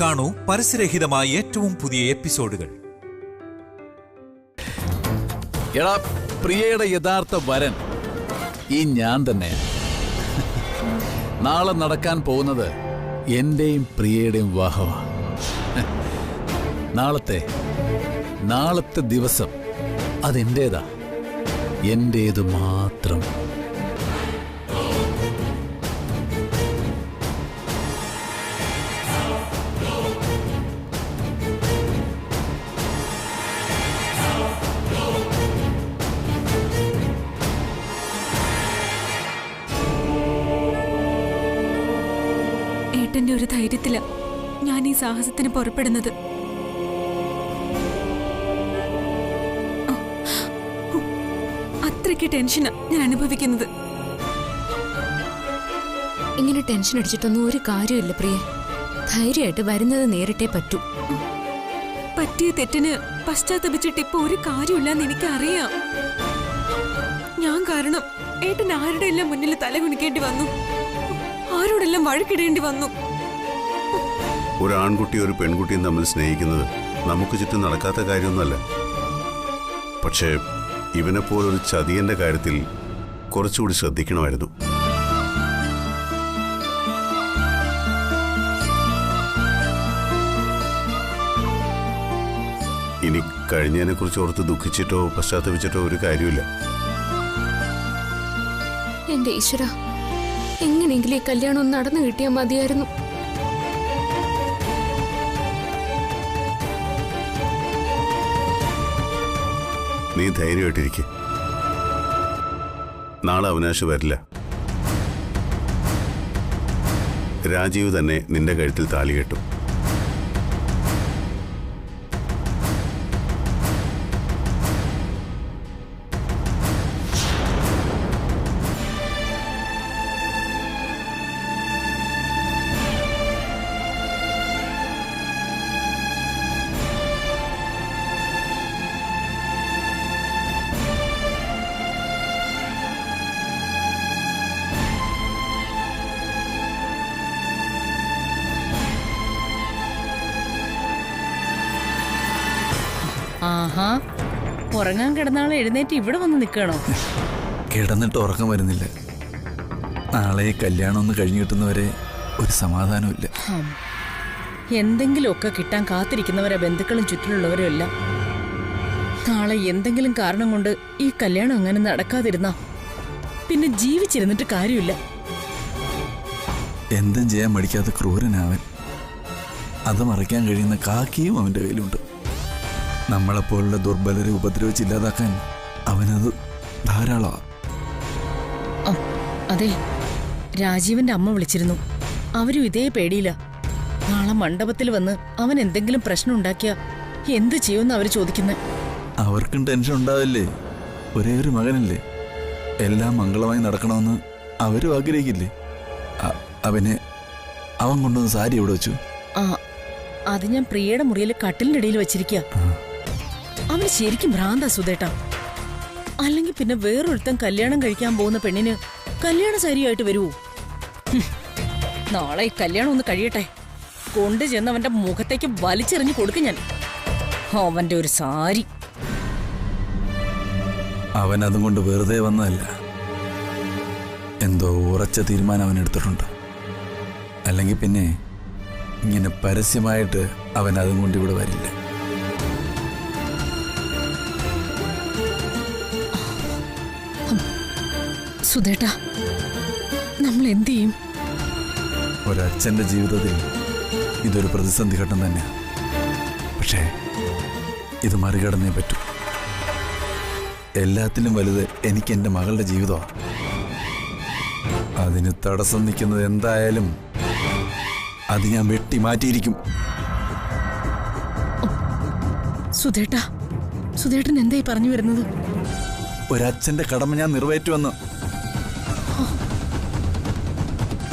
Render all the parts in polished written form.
കാണൂ പരസ്യരഹിതമായ ഏറ്റവും പുതിയ എപ്പിസോഡുകൾ. എടാ, പ്രിയയുടെ യഥാർത്ഥ വരൻ ഈ ഞാൻ തന്നെ. നാളെ നടക്കാൻ പോകുന്നത് എന്റെയും പ്രിയയുടെയും വിവാഹമാ. നാളത്തെ ദിവസം അതെന്റേതാ, എന്റേത് മാത്രം. ഏട്ടന്റെ ഒരു ധൈര്യത്തില ഞാൻ ഈ സാഹസത്തിന് പുറപ്പെടുന്നത്. അത്രയ്ക്ക് ടെൻഷനാ ഞാൻ അനുഭവിക്കുന്നത്. ഇങ്ങനെ ടെൻഷൻ അടിച്ചിട്ടൊന്നും ഒരു കാര്യമില്ല പ്രിയ. ധൈര്യമായിട്ട് വരുന്നത് നേരിട്ടേ പറ്റൂ. പറ്റിയ തെറ്റിന് പശ്ചാത്തപിച്ചിട്ട് ഇപ്പൊ ഒരു കാര്യമില്ലെന്ന് എനിക്കറിയാം. ഞാൻ കാരണം ഏട്ടൻ ആരുടെ എല്ലാം മുന്നിൽ തലകുണിക്കേണ്ടി വന്നു, ആരോടെല്ലാം വഴക്കിടേണ്ടി വന്നു. ഒരു ആൺകുട്ടി ഒരു പെൺകുട്ടിയും തമ്മിൽ സ്നേഹിക്കുന്നത് നമുക്ക് ചുറ്റും നടക്കാത്ത കാര്യമൊന്നുമല്ല. പക്ഷേ ഇവനെപ്പോലൊരു ചതിയന്റെ കാര്യത്തിൽ കുറച്ചുകൂടി ശ്രദ്ധിക്കണമായിരുന്നു. ഇനി കഴിഞ്ഞതിനെ കുറിച്ച് ഓർത്ത് ദുഃഖിച്ചിട്ടോ പശ്ചാത്തപിച്ചിട്ടോ ഒരു കാര്യമില്ല. എന്റെ ഈശ്വര, എങ്ങനെയെങ്കിലും ഈ കല്യാണം ഒന്ന് നടന്നു കിട്ടിയാൽ മതിയായിരുന്നു. നീ ധൈര്യമായിട്ടിരിക്കെ. നാളെ അവിനാശ് വരില്ല. രാജീവ് തന്നെ നിന്റെ കഴുത്തിൽ താലി കെട്ടും. ആഹാ, ഉറങ്ങാൻ കിടന്നാളെ എഴുന്നേറ്റ് ഇവിടെ വന്ന് നിൽക്കണോ? കിടന്നിട്ട് ഉറക്കം വരുന്നില്ല. നാളെ കല്യാണം ഒന്ന് കഴിഞ്ഞു കിട്ടുന്നവരെ ഒരു സമാധാനമില്ല. എന്തെങ്കിലുമൊക്കെ കിട്ടാൻ കാത്തിരിക്കുന്നവരെ ബന്ധുക്കളും ചുറ്റിലുള്ളവരും എല്ലാം. നാളെ എന്തെങ്കിലും കാരണം കൊണ്ട് ഈ കല്യാണം അങ്ങനെ നടക്കാതിരുന്ന പിന്നെ ജീവിച്ചിരുന്നിട്ട് കാര്യമില്ല. എന്തും ചെയ്യാൻ മടിക്കാത്ത ക്രൂരനാവൻ. അത് മറയ്ക്കാൻ കഴിയുന്ന കാക്കിയും അവന്റെ കയ്യിലുണ്ട്. നമ്മളെപ്പോലുള്ള ദുർബലരെ ഉപദ്രവിച്ചില്ലാതാക്കാൻ അവനത് ധാരാളമാണ്. അതെ, രാജീവന്റെ അമ്മ വിളിച്ചിരുന്നു. അവരും ഇതേ പേടിയില്ല. നാളെ മണ്ഡപത്തിൽ വന്ന് അവൻ എന്തെങ്കിലും പ്രശ്നം ഉണ്ടാക്കിയ എന്ത് ചെയ്യുമെന്ന് അവര് ചോദിക്കുന്നത്. അവർക്കും ടെൻഷൻ ഉണ്ടാവില്ലേ? ഒരേ ഒരു മകനല്ലേ. എല്ലാം മംഗളമായി നടക്കണമെന്ന് അവരും ആഗ്രഹിക്കില്ലേ? അവൻ കൊണ്ടുവന്ന സാരി എവിടെ വെച്ചു? അത് ഞാൻ പ്രിയയുടെ മുറിയിൽ കട്ടിലിന്റെ ഇടയിൽ വെച്ചിരിക്കുക. അവന് ശരിക്കും ഭ്രാന്താ സുധേട്ടാ. അല്ലെങ്കിൽ പിന്നെ വേറൊരുത്തൻ കല്യാണം കഴിക്കാൻ പോകുന്ന പെണ്ണിന് കല്യാണ സാരിയായിട്ട് വരുവോ? നാളെ ഈ കല്യാണം ഒന്ന് കഴിയട്ടെ, കൊണ്ടുചെന്ന് അവന്റെ മുഖത്തേക്ക് വലിച്ചെറിഞ്ഞു കൊടുക്കും ഞാൻ അവന്റെ ഒരു സാരി. അവൻ അതും കൊണ്ട് വെറുതെ വന്നതല്ല. എന്തോ ഉറച്ച തീരുമാനം അവൻ എടുത്തിട്ടുണ്ട്. അല്ലെങ്കിൽ പിന്നെ ഇങ്ങനെ പരസ്യമായിട്ട് അവൻ അതും കൊണ്ട് ഇവിടെ വരില്ല. സുധേട്ടാ, നമ്മൾ എന്ത് ചെയ്യും? ഒരച്ഛൻ്റെ ജീവിതത്തിൽ ഇതൊരു പ്രതിസന്ധി ഘട്ടം തന്നെയാണ്. പക്ഷേ ഇത് മറികടന്നേ പറ്റൂ. എല്ലാത്തിലും വലുത് എനിക്ക് എൻ്റെ മകളുടെ ജീവിതമാണ്. അതിന് തടസ്സം നിൽക്കുന്നത് എന്തായാലും അത് ഞാൻ വെട്ടി മാറ്റിയിരിക്കും. സുധേട്ടൻ എന്തായി പറഞ്ഞു വരുന്നത്? ഒരച്ഛൻ്റെ കടമ ഞാൻ നിറവേറ്റുമെന്ന്.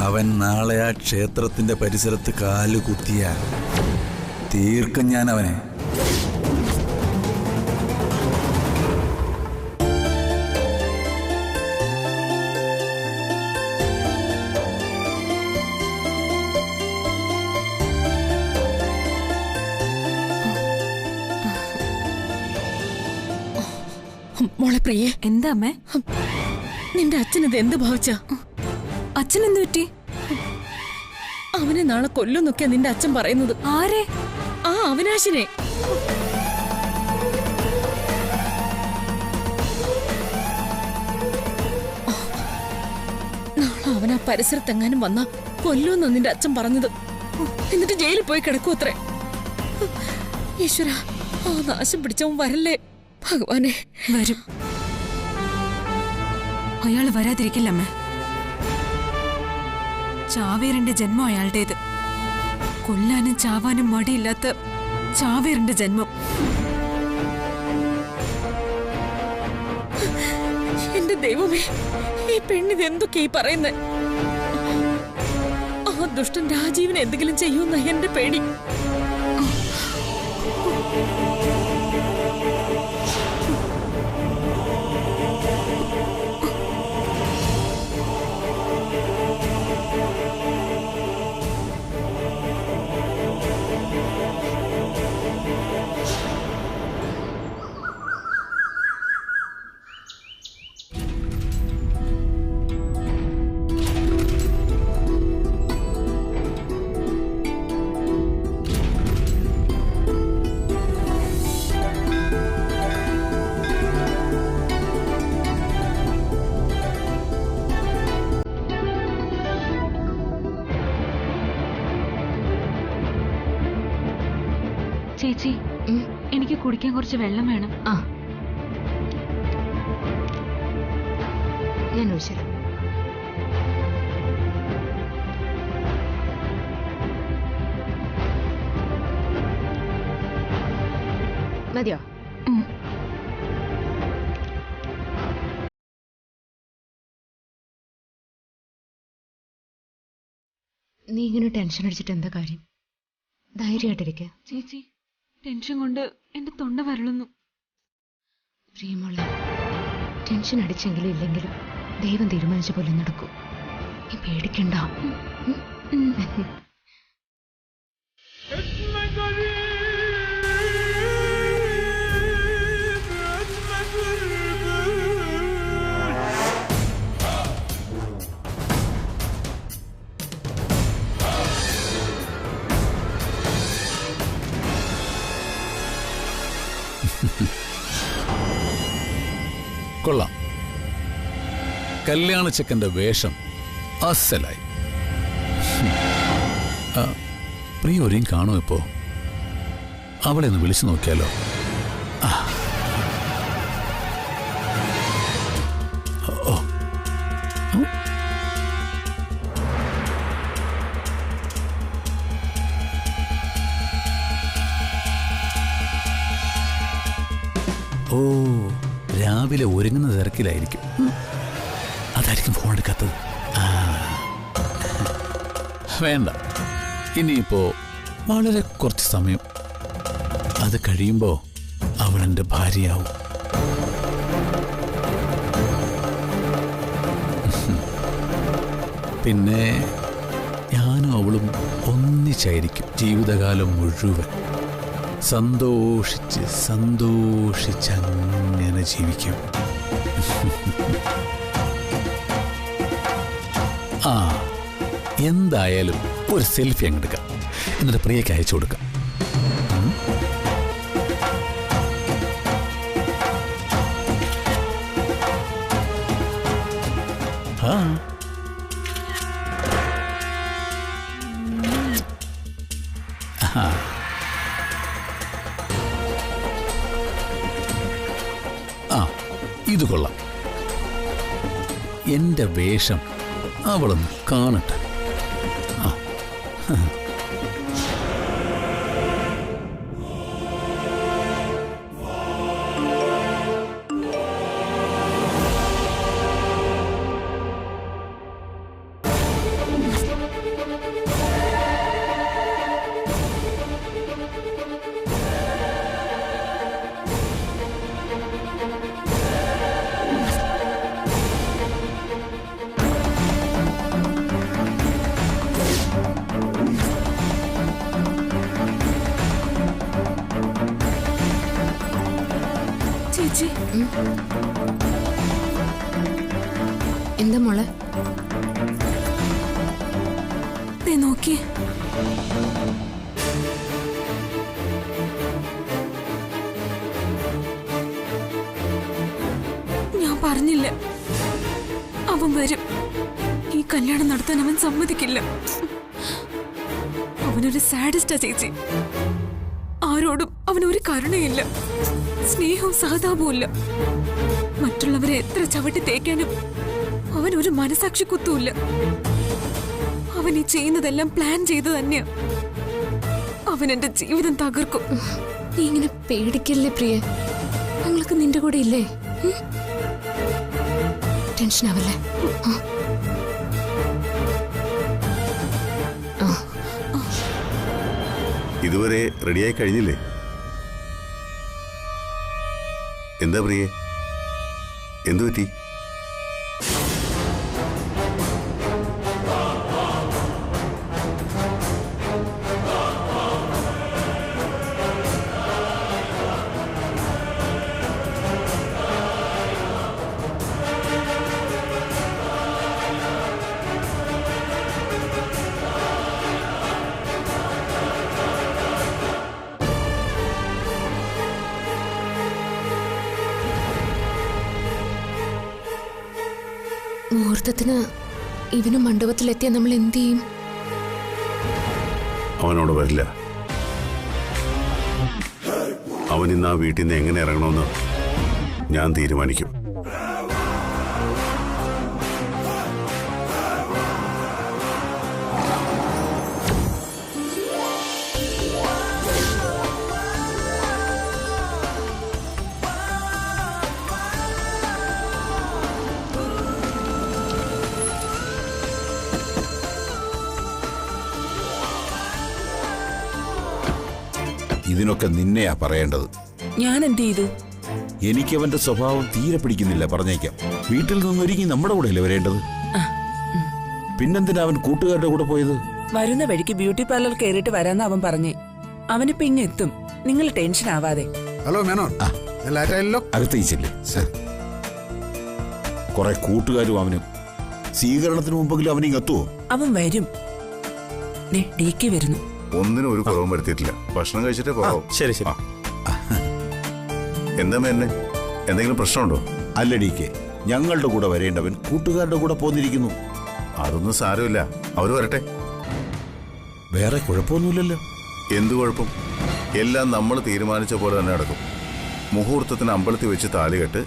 അവൻ നാളെ ആ ക്ഷേത്രത്തിന്റെ പരിസരത്ത് കാല് കുത്തിയാൽ തീർക്കും ഞാൻ അവനെ. മോളെ പ്രിയേ, എന്താ അമ്മേ? നിന്റെ അച്ഛനത് എന്ത് ഭാവിച്ച? അച്ഛൻ എന്ത് പറ്റി? അവനെ നാളെ കൊല്ലുന്നൊക്കെയാ നിന്റെ അച്ഛൻ പറയുന്നത്. ആരെ? ആ അവിനാശിനെ. നാളെ അവൻ ആ പരിസരത്തെങ്ങാനും വന്നാ കൊല്ലുമെന്ന് നിന്റെ അച്ഛൻ പറഞ്ഞത്. എന്നിട്ട് ജയിലിൽ പോയി കിടക്കൂ അത്രേ. ഈശ്വര, ആ നാശം പിടിച്ചവൻ വരല്ലേ ഭഗവാനെ. വരും. അയാൾ വരാതിരിക്കില്ല അമ്മേ. ചാവേറിന്റെ ജന്മം അയാളുടേത്. കൊല്ലാനും ചാവാനും മടിയില്ലാത്ത ചാവേറിന്റെ ജന്മം. എന്റെ ദൈവമേ, ഈ പെണ്ണിത് എന്തൊക്കെയാ പറയുന്നേ? ആ ദുഷ്ടൻ രാജീവിനെ എന്തെങ്കിലും ചെയ്യുമെന്ന എന്റെ പേടി. ചേച്ചി, എനിക്ക് കുടിക്കാൻ കുറച്ച് വെള്ളം വേണം. ആ, ഞാൻ ഒഴിച്ചുതരാം. മതിയോ? നീ ഇങ്ങനെ ടെൻഷൻ അടിച്ചിട്ട് എന്താ കാര്യം? ധൈര്യമായിട്ടിരിക്കുക. ചേച്ചി, ടെൻഷൻ കൊണ്ട് എന്റെ തൊണ്ട വരളുന്നു. പ്രിയമോളെ, ടെൻഷൻ അടിച്ചെങ്കിലും ഇല്ലെങ്കിലും ദൈവം തീരുമാനിച്ച പോലെ നടക്കൂ. നീ പേടിക്കണ്ട. കൊള്ളാം. കല്യാണ ചെക്കന്റെ വേഷം അസലായി. പ്രിയ ഒരെയും കാണും. ഇപ്പോ അവളെ ഒന്ന് വിളിച്ചു നോക്കിയാലോ? ഓ, രാവിലെ ഒരുങ്ങുന്ന തിരക്കിലായിരിക്കും. അതായിരിക്കും ഫോൺ എടുക്കാത്തത്. വേണ്ട, ഇനിയിപ്പോ വളരെ കുറച്ച് സമയം. അത് കഴിയുമ്പോ അവളെന്റെ ഭാര്യയാവും. പിന്നെ ഞാനും അവളും ഒന്നിച്ചായിരിക്കും ജീവിതകാലം മുഴുവൻ. സന്തോഷിച്ച് സന്തോഷിച്ചങ്ങനെ ജീവിക്കും. എന്തായാലും ഒരു സെൽഫി അങ്ങെടുക്കാം, എന്നിട്ട് പ്രിയയ്ക്ക് അയച്ചു കൊടുക്കാം. ഇത് കൊള്ളാം. എന്റെ വേഷം അവളൊന്ന് കാണട്ടെ. ചേച്ചി എന്താ മോളെ? നോക്കിയേ, ഞാൻ പറഞ്ഞില്ല അവൻ വരും. ഈ കല്യാണം നടത്താൻ അവൻ സമ്മതിക്കില്ല. അവനൊരു സാഡിസ്റ്റാ ചേച്ചി. ആരോടും അവനൊരു കരുണയില്ല, സ്നേഹവും സഹതാപവും ഇല്ല. മറ്റുള്ളവരെ എത്ര ചവിട്ടി തേക്കാനും അവനൊരു മനസാക്ഷി കുത്തുമില്ല. അവൻ ഈ ചെയ്യുന്നതെല്ലാം പ്ലാൻ ചെയ്ത് തന്നെയാ. അവൻ എന്റെ ജീവിതം തകർക്കും. നീ ഇങ്ങനെ പേടിക്കല്ലേ പ്രിയ, ഞങ്ങൾക്ക് നിന്റെ കൂടെ ഇല്ലേ? ടെൻഷൻ ആവല്ലേ? ഇതുവരെ റെഡിയായി കഴിഞ്ഞില്ലേ? എന്താ പ്രിയേ, എന്തു പറ്റി? മുഹൂർത്തത്തിന് ഇവന് മണ്ഡപത്തിലെത്തിയ നമ്മൾ എന്ത് ചെയ്യും? അവനോട് വരില്ല. അവൻ ഇന്ന് ആ വീട്ടിൽ നിന്ന് എങ്ങനെ ഇറങ്ങണമെന്ന് ഞാൻ തീരുമാനിക്കും. ഇതിനൊക്കെ നിന്നെയാ പറയേണ്ടത്. ഞാൻ എന്ത് ചെയ്തു? എനിക്കവന്റെ സ്വഭാവം തീരെ പിടിക്കുന്നില്ല, പറഞ്ഞേക്കാം. വീട്ടിൽ നിന്നൊരുങ്ങി നമ്മുടെ കൂടെ അല്ലേ വരേണ്ടത്? പിന്നെന്തിനാ അവൻ കൂട്ടുകാരുടെ കൂടെ പോയത്? വരുന്ന വഴിക്ക് ബ്യൂട്ടി പാർലർ കയറിയിട്ട് വരാന്ന് അവൻ പറഞ്ഞേ. അവനിപ്പോ ഇങ്ങ് എത്തും, നിങ്ങൾ ടെൻഷൻ ആവാതെ. ഹലോ മേനോൻ, അകത്തേച്ചില്ലേ? കുറെ കൂട്ടുകാരും അവനും. സ്വീകരണത്തിന് മുമ്പെങ്കിലും അവനിങ് എത്തുവോ? അവൻ വരും. DK വരുന്നു. ഒന്നിനും ഒരു കുറവും വരുത്തിയിട്ടില്ല. ഭക്ഷണം കഴിച്ചിട്ടേ പോകാം. ശരി ശരി. എന്താ മേന്നെ, എന്തെങ്കിലും പ്രശ്നമുണ്ടോ? അല്ല DK, ഞങ്ങളുടെ കൂടെ വരേണ്ടവൻ കൂട്ടുകാരുടെ കൂടെ പോന്നിരിക്കുന്നു. അതൊന്നും സാരമില്ല, അവര് വരട്ടെ. വേറെ കുഴപ്പമൊന്നുമില്ലല്ലോ. എന്തു കുഴപ്പം? എല്ലാം നമ്മൾ തീരുമാനിച്ച പോലെ തന്നെ നടക്കും. മുഹൂർത്തത്തിന് അമ്പലത്തിൽ വെച്ച് താലികെട്ട്,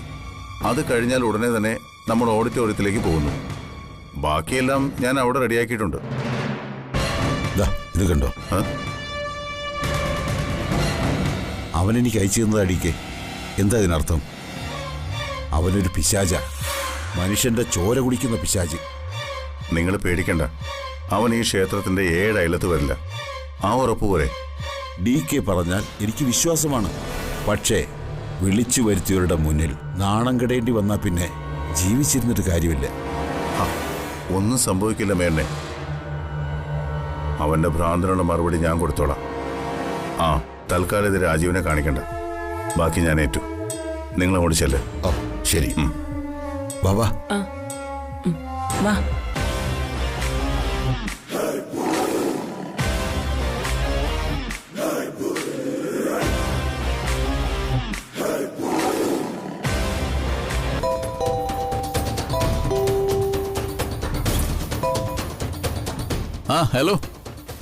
അത് കഴിഞ്ഞാൽ ഉടനെ തന്നെ നമ്മൾ ഓഡിറ്റോറിയത്തിലേക്ക് പോകുന്നു. ബാക്കിയെല്ലാം ഞാൻ അവിടെ റെഡിയാക്കിയിട്ടുണ്ട്. ഇത് കണ്ടോ? അവനെനിക്ക് അയച്ചു തന്നത് DK. എന്താ ഇതിനർത്ഥം? അവനൊരു പിശാച, മനുഷ്യന്റെ ചോര കുടിക്കുന്ന പിശാച്. നിങ്ങൾ പേടിക്കണ്ട, അവൻ ഈ ക്ഷേത്രത്തിന്റെ 7 അയലത്ത് വരില്ല. ആ ഉറപ്പ് പോരെ? DK പറഞ്ഞാൽ എനിക്ക് വിശ്വാസമാണ്. പക്ഷേ വിളിച്ചു വരുത്തിയവരുടെ മുന്നിൽ നാണം കെടേണ്ടി വന്നാൽ പിന്നെ ജീവിച്ചിരുന്നിട്ട് കാര്യമില്ല. ഒന്നും സംഭവിക്കില്ല മേന്നെ. അവന്റെ ഭ്രാന്തനുള്ള മറുപടി ഞാൻ കൊടുത്തോളാം. തൽക്കാലം ഇത് രാജീവിനെ കാണിക്കണ്ട. ബാക്കി ഞാൻ ഏറ്റു. നിങ്ങൾ അങ്ങോട്ട് ചെല്ല്. ശരി ബാബാ. വാ. Hello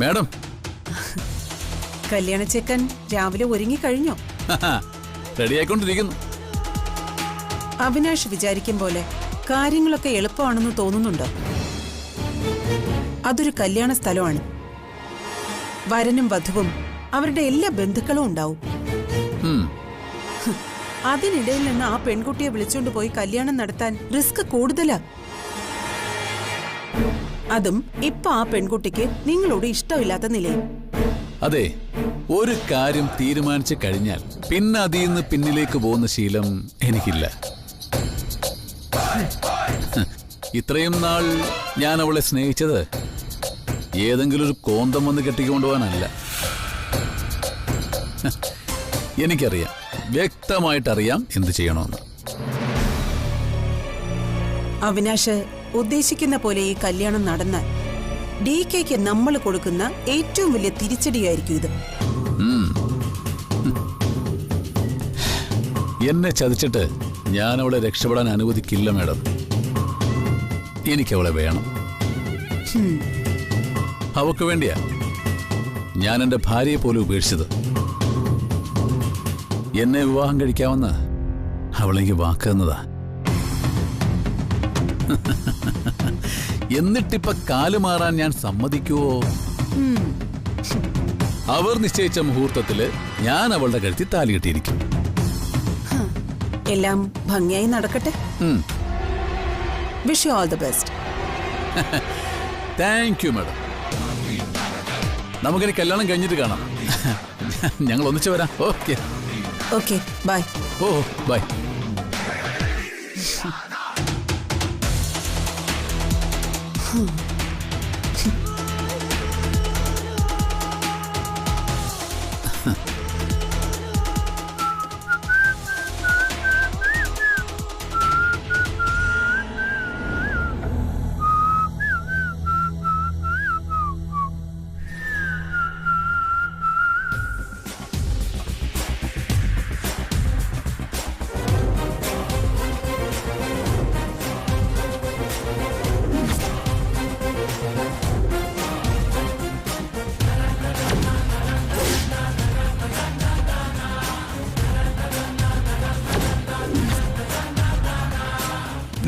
madam. കല്യാണച്ചെക്കൻ രാവിലെ ഒരുങ്ങി കഴിഞ്ഞോ? റെഡിയായിക്കൊണ്ടിരിക്കുന്നു. അവിനാഷ് വിചാരിക്കും പോലെ കാര്യങ്ങളൊക്കെ എളുപ്പമാണെന്ന് തോന്നുന്നുണ്ടോ? അതൊരു കല്യാണ സ്ഥലമാണ്. വരനും വധുവും അവരുടെ എല്ലാ ബന്ധുക്കളും ഉണ്ടാവും. അതിനിടയിൽ നിന്ന് ആ പെൺകുട്ടിയെ വിളിച്ചോണ്ട് പോയി കല്യാണം നടത്താൻ റിസ്ക് കൂടുതലാ. അതും ഇപ്പൊ ആ പെൺകുട്ടിക്ക് നിങ്ങളോട് ഇഷ്ടമില്ലാത്ത നിലയിൽ. അതെ, ഒരു കാര്യം തീരുമാനിച്ചു കഴിഞ്ഞാൽ പിന്നെ അതിൽ നിന്ന് പിന്നിലേക്ക് പോകുന്ന ശീലം എനിക്കില്ല. ഇത്രയും നാൾ ഞാൻ അവളെ സ്നേഹിച്ചത് ഏതെങ്കിലും ഒരു കോന്തം വന്ന് കെട്ടിക്കൊണ്ടുപോകാനല്ല. എനിക്കറിയാം വ്യക്തമായിട്ടറിയാം എന്ത് ചെയ്യണമെന്ന്. അവിനാശ് ഉദ്ദേശിക്കുന്ന പോലെ ഈ കല്യാണം നടന്നാൽ DKക്ക് നമ്മൾ കൊടുക്കുന്ന ഏറ്റവും വലിയ തിരിച്ചടിയായിരിക്കും ഇത്. എന്നെ ചതിച്ചിട്ട് ഞാൻ അവളെ രക്ഷപ്പെടാൻ അനുവദിക്കില്ല മാഡം. എനിക്കവളെ വേണം. അവക്ക് വേണ്ടിയാ ഞാൻ എന്റെ ഭാര്യയെ പോലും ഉപേക്ഷിച്ചത്. എന്നെ വിവാഹം കഴിക്കാമെന്ന് അവളെനിക്ക് വാക്ക് തന്നതാ. എന്നിട്ടിപ്പ കാലുമാറാൻ ഞാൻ സമ്മതിക്കുവോ? അവർ നിശ്ചയിച്ച മുഹൂർത്തത്തില് ഞാൻ അവളുടെ കഴുത്തിൽ താലി കെട്ടിയിരിക്കും. എല്ലാം ഭംഗിയായി നടക്കട്ടെ. Wish you all the best. Thank you madam. നമുക്കിനി കല്യാണം കഴിഞ്ഞിട്ട് കാണാം. ഞങ്ങൾ ഒന്നിച്ചു വരാം. Okay okay, bye. ഓ ബൈ.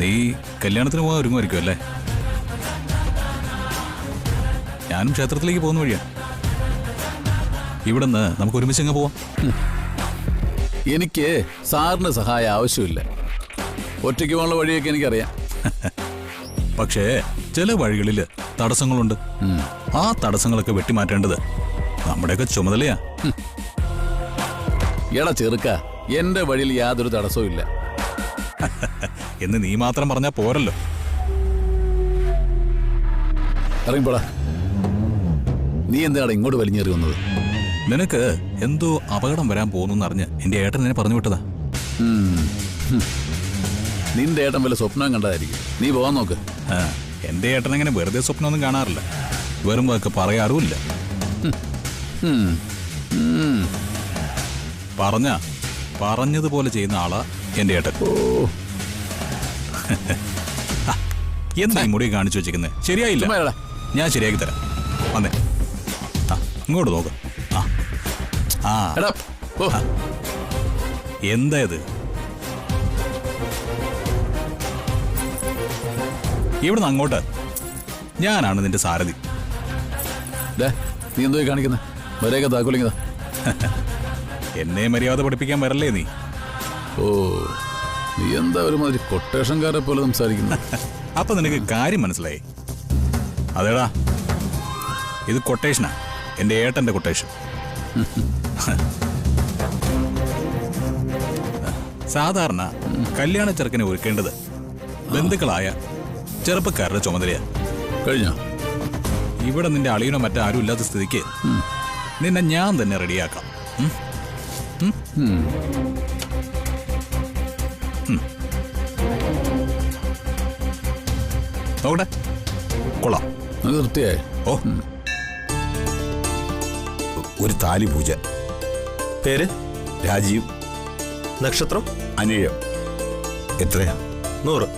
നീ കല്യാണത്തിന് പോകാൻ ഒരുങ്ങുമായിരിക്കും അല്ലേ? ഞാനും ക്ഷേത്രത്തിലേക്ക് പോകുന്ന വഴിയാ. ഇവിടുന്ന് നമുക്ക് ഒരുമിച്ച് അങ്ങ് പോവാം. എനിക്ക് സാറിന് സഹായം ആവശ്യമില്ല. ഒറ്റയ്ക്ക് പോകാനുള്ള വഴിയൊക്കെ എനിക്കറിയാം. പക്ഷേ ചില വഴികളിൽ തടസ്സങ്ങളുണ്ട്. ആ തടസ്സങ്ങളൊക്കെ വെട്ടിമാറ്റേണ്ടത് നമ്മുടെയൊക്കെ ചുമതലയാ. എടാ ചെറുക്ക, എന്റെ വഴിയിൽ യാതൊരു തടസ്സവും ഇല്ല എന്ന് നീ മാത്രം പറഞ്ഞാ പോരല്ലോ. ഇറങ്ങിപ്പോടാ. നീ എന്താണ് ഇങ്ങോട്ട് വലിഞ്ഞേറി വന്നത്? നിനക്ക് എന്തോ അപകടം വരാൻ പോകുന്നറിഞ്ഞ് എന്റെ ഏട്ടൻ എന്നെ പറഞ്ഞു വിട്ടതാ. നിന്റെ ഏട്ടൻ വല്ല സ്വപ്നം കണ്ടതായിരിക്കും. നീ പോവാൻ നോക്ക്. എന്റെ ഏട്ടൻ അങ്ങനെ വെറുതെ സ്വപ്നമൊന്നും കാണാറില്ല. വെറും വാക്ക് പറയാറുമില്ല. പറഞ്ഞതുപോലെ ചെയ്യുന്ന ആളാ എന്റെ ഏട്ടൻ. എന്താ ഈ മുടി കാണിച്ചു വെച്ചിരിക്കുന്നത്? ശരിയായില്ല. ഞാൻ ശരിയാക്കി തരാം. വന്നേ, ഇങ്ങോട്ട് നോക്ക്. എന്താ ഇത്? ഇവിടുന്ന് അങ്ങോട്ട് ഞാനാണ് നിന്റെ സാരഥി. നീ എന്തോ കാണിക്കുന്നത്? വരെയൊക്കെ താക്കോലിങ്ങതാ. എന്നെ മര്യാദ പഠിപ്പിക്കാൻ വരല്ലേ നീ? ഓ, നീ എന്താ ഒരുമാതിരി കൊട്ടേഷൻകാരെ പോലെ സംസാരിക്കുന്നു. അപ്പൊ നിനക്ക് കാര്യം മനസ്സിലായി? അതേടാ, ഇത് കൊട്ടേഷനാ. എന്റെ ഏട്ടന്റെ കൊട്ടേഷൻ. സാധാരണ കല്യാണ ചെറുക്കനെ ഒരുക്കേണ്ടത് ബന്ധുക്കളായ ചെറുപ്പക്കാരുടെ ചുമതലയാ. കഴിഞ്ഞോ? ഇവിടെ നിന്റെ അളിയനോ മറ്റാരും ഇല്ലാത്ത സ്ഥിതിക്ക് നിന്നെ ഞാൻ തന്നെ റെഡിയാക്കാം. നോക്കട്ടെ, കൊള്ളാം. തൃപ്തിയായി? ഓ, ഒരു താലി പൂജ. പേര്? രാജീവ്. നക്ഷത്രം? അനിഴം. എത്രയാ? 100.